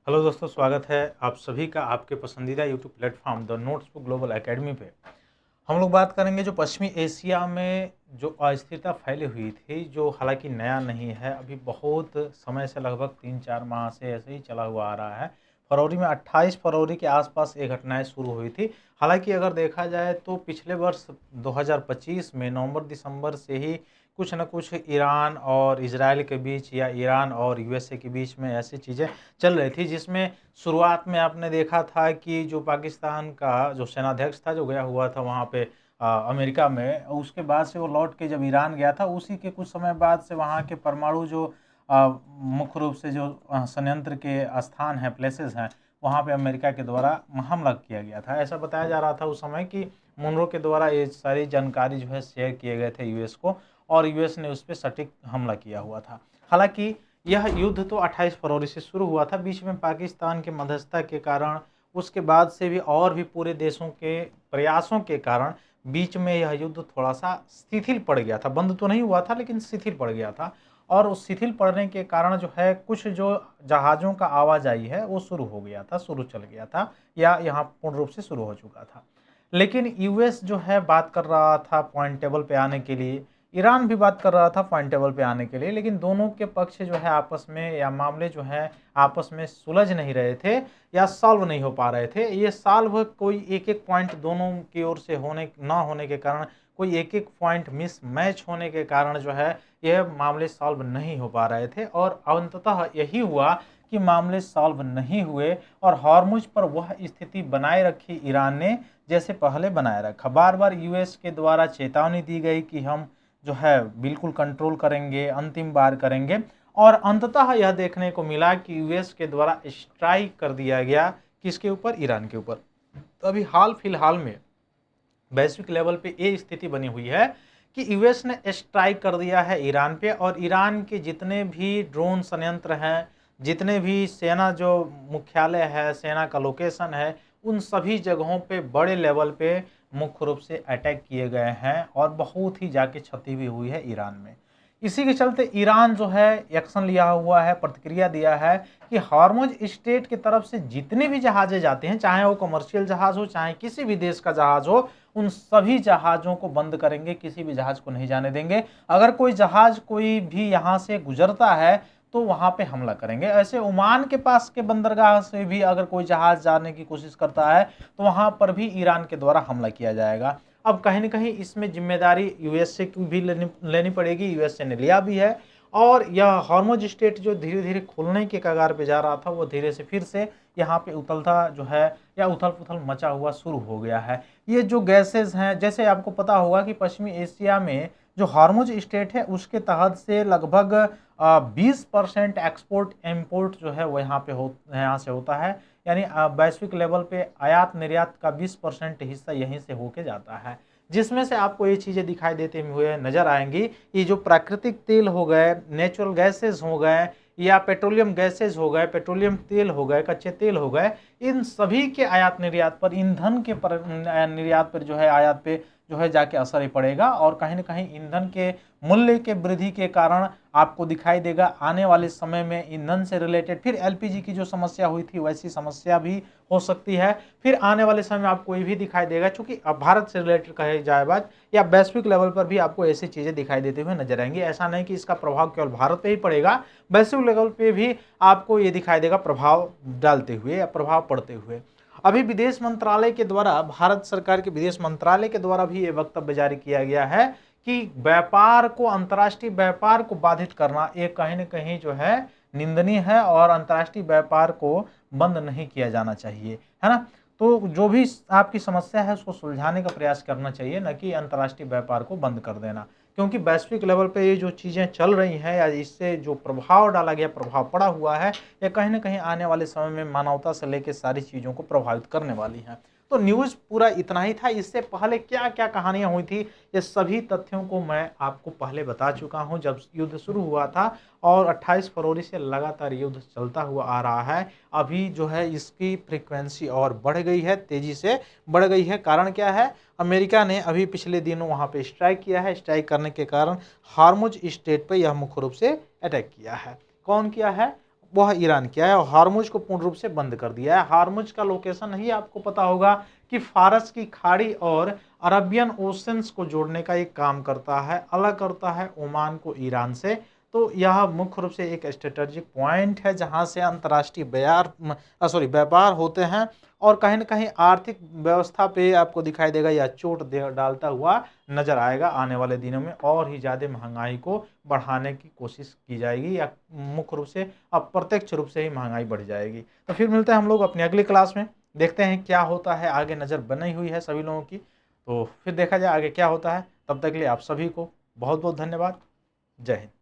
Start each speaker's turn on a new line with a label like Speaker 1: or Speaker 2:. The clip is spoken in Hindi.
Speaker 1: हेलो दोस्तों, स्वागत है आप सभी का आपके पसंदीदा YouTube platform the notebook global academy पे। हम लोग बात करेंगे जो पश्चिमी एशिया में जो अस्थिरता फैली हुई थी, जो हालांकि नया नहीं है, अभी बहुत समय से लगभग 3-4 माह से ऐसे ही चला हुआ आ रहा है। फरवरी में 28 फरवरी के आसपास ये घटनाएं शुरू हुई थी। हालांकि अगर देखा जाए तो पिछले वर्ष 2025 में नवंबर दिसंबर से ही कुछ न कुछ ईरान और इजराइल के बीच या ईरान और यूएसए के बीच में ऐसी चीज़ें चल रही थी, जिसमें शुरुआत में आपने देखा था कि जो पाकिस्तान का जो सेनाध्यक्ष था, जो गया हुआ था वहाँ पे अमेरिका में, उसके बाद से वो लौट के जब ईरान गया था, उसी के कुछ समय बाद से वहाँ के परमाणु जो मुख्य रूप से जो संयंत्र के स्थान हैं, प्लेसेस हैं, वहाँ पे अमेरिका के द्वारा हमला किया गया था। ऐसा बताया जा रहा था उस समय कि मुनरो के द्वारा ये सारी जानकारी जो है शेयर किए गए थे यूएस को, और यूएस ने उस पर सटीक हमला किया हुआ था। हालांकि यह युद्ध तो 28 फरवरी से शुरू हुआ था, बीच में पाकिस्तान के मध्यस्थता के कारण, उसके बाद से भी और भी पूरे देशों के प्रयासों के कारण बीच में यह युद्ध थोड़ा सा शिथिल पड़ गया था। बंद तो नहीं हुआ था, लेकिन शिथिल पड़ गया था। और उस शिथिल पड़ने के कारण जो है कुछ जो जहाज़ों का आवाजाही है वो शुरू हो गया था, शुरू चल गया था, या यहाँ पूर्ण रूप से शुरू हो चुका था। लेकिन यूएस जो है बात कर रहा था पॉइंट टेबल पे आने के लिए, ईरान भी बात कर रहा था पॉइंट टेबल पे आने के लिए, लेकिन दोनों के पक्ष जो है आपस में, या मामले जो है आपस में सुलझ नहीं रहे थे या सॉल्व नहीं हो पा रहे थे। ये सॉल्व कोई एक एक पॉइंट दोनों की ओर से होने ना होने के कारण, कोई एक एक पॉइंट मिस मैच होने के कारण जो है यह मामले सॉल्व नहीं हो पा रहे थे, और अंततः यही हुआ कि मामले सॉल्व नहीं हुए और हॉर्मुज पर वह स्थिति बनाए रखी ईरान ने जैसे पहले बनाए रखा। बार बार यूएस के द्वारा चेतावनी दी गई कि हम जो है बिल्कुल कंट्रोल करेंगे, अंतिम बार करेंगे, और अंततः यह देखने को मिला कि यूएस के द्वारा स्ट्राइक कर दिया गया। किसके ऊपर? ईरान के ऊपर। तो अभी हाल फिलहाल में वैश्विक लेवल पे ये स्थिति बनी हुई है कि यूएस ने स्ट्राइक कर दिया है ईरान पे, और ईरान के जितने भी ड्रोन संयंत्र हैं, जितने भी सेना जो मुख्यालय है, सेना का लोकेशन है, उन सभी जगहों पे बड़े लेवल पे मुख्य रूप से अटैक किए गए हैं, और बहुत ही जाके क्षति भी हुई है ईरान में। इसी के चलते ईरान जो है एक्शन लिया हुआ है, प्रतिक्रिया दिया है कि हॉर्मुज स्टेट की तरफ से जितने भी जहाजें जाते हैं, चाहे वो कमर्शियल जहाज हो, चाहे किसी भी देश का जहाज हो, उन सभी जहाज़ों को बंद करेंगे, किसी भी जहाज को नहीं जाने देंगे। अगर कोई जहाज कोई भी यहाँ से गुजरता है तो वहाँ पे हमला करेंगे। ऐसे ओमान के पास के बंदरगाह से भी अगर कोई जहाज जाने की कोशिश करता है तो वहाँ पर भी ईरान के द्वारा हमला किया जाएगा। अब कहीं न कहीं इसमें जिम्मेदारी यूएसए की भी लेनी पड़ेगी, यूएसए ने लिया भी है, और यह हॉर्मुज स्टेट जो धीरे-धीरे खुलने के कगार पे जा रहा था, वो धीरे से फिर से यहाँ पे उथलता जो है, या उथल-पुथल मचा हुआ शुरू हो गया है। ये जो गैसेज़ हैं, जैसे आपको पता होगा कि पश्चिमी एशिया में जो हॉर्मुज स्टेट है उसके तहत से लगभग 20% एक्सपोर्ट इम्पोर्ट जो है वो यहाँ से होता है। यानी वैश्विक लेवल पे आयात निर्यात का 20% हिस्सा यहीं से होके जाता है, जिसमें से आपको ये चीज़ें दिखाई देते हुए नजर आएंगी। ये जो प्राकृतिक तेल हो गए, नेचुरल गैसेज हो गए, या पेट्रोलियम गैसेज हो गए, पेट्रोलियम तेल हो गए, कच्चे तेल हो गए, इन सभी के आयात निर्यात पर, ईंधन के निर्यात पर जो है, आयात पे जो है जाके असर ही पड़ेगा, और कहीं ना कहीं ईंधन के मूल्य के वृद्धि के कारण आपको दिखाई देगा आने वाले समय में ईंधन से रिलेटेड फिर एलपीजी की जो समस्या हुई थी वैसी समस्या भी हो सकती है। फिर आने वाले समय में आपको ये भी दिखाई देगा, चूंकि अब भारत से रिलेटेड कहे जाए बात, या वैश्विक लेवल पर भी आपको ऐसी चीजें दिखाई देते हुए नजर आएंगी। ऐसा नहीं कि इसका प्रभाव केवल भारत पे ही पड़ेगा, वैश्विक लेवल पे भी आपको ये दिखाई देगा प्रभाव डालते हुए या प्रभाव पड़ते हुए। अभी विदेश मंत्रालय के द्वारा, भारत सरकार के विदेश मंत्रालय के द्वारा भी ये वक्तव्य जारी किया गया है कि व्यापार को, अंतर्राष्ट्रीय व्यापार को बाधित करना ये कहीं न कहीं जो है निंदनीय है, और अंतर्राष्ट्रीय व्यापार को बंद नहीं किया जाना चाहिए, है ना। तो जो भी आपकी समस्या है उसको सुलझाने का प्रयास करना चाहिए, न कि अंतर्राष्ट्रीय व्यापार को बंद कर देना। क्योंकि वैश्विक लेवल पे ये जो चीज़ें चल रही हैं, या इससे जो प्रभाव डाला गया, प्रभाव पड़ा हुआ है, ये कहीं न कहीं आने वाले समय में मानवता से लेकर सारी चीज़ों को प्रभावित करने वाली हैं। तो न्यूज़ पूरा इतना ही था। इससे पहले क्या-क्या कहानियाँ हुई थी, ये सभी तथ्यों को मैं आपको पहले बता चुका हूँ जब युद्ध शुरू हुआ था, और 28 फरवरी से लगातार युद्ध चलता हुआ आ रहा है। अभी जो है इसकी फ्रीक्वेंसी और बढ़ गई है, तेज़ी से बढ़ गई है। कारण क्या है? अमेरिका ने अभी पिछले दिनों वहाँ पे स्ट्राइक किया है। स्ट्राइक करने के कारण हॉर्मुज स्टेट पे यह मुख्य रूप से अटैक किया है। कौन किया है? वह ईरान किया है और हार्मुज को पूर्ण रूप से बंद कर दिया है। हार्मुज का लोकेशन ही आपको पता होगा कि फारस की खाड़ी और अरबियन ओशंस को जोड़ने का एक काम करता है, अलग करता है ओमान को ईरान से। तो यह मुख्य रूप से एक स्ट्रेटेजिक पॉइंट है जहां से अंतर्राष्ट्रीय व्यापार होते हैं और कहीं न कहीं आर्थिक व्यवस्था पे आपको दिखाई देगा या चोट डालता हुआ नजर आएगा। आने वाले दिनों में और ही ज़्यादा महंगाई को बढ़ाने की कोशिश की जाएगी या मुख्य रूप से अप्रत्यक्ष रूप से ही महंगाई बढ़ जाएगी। तो फिर मिलते हैं हम लोग अपनी अगली क्लास में, देखते हैं क्या होता है। आगे नज़र बनी हुई है सभी लोगों की, तो फिर देखा जाए आगे क्या होता है। तब तक के लिए आप सभी को बहुत बहुत धन्यवाद। जय हिंद।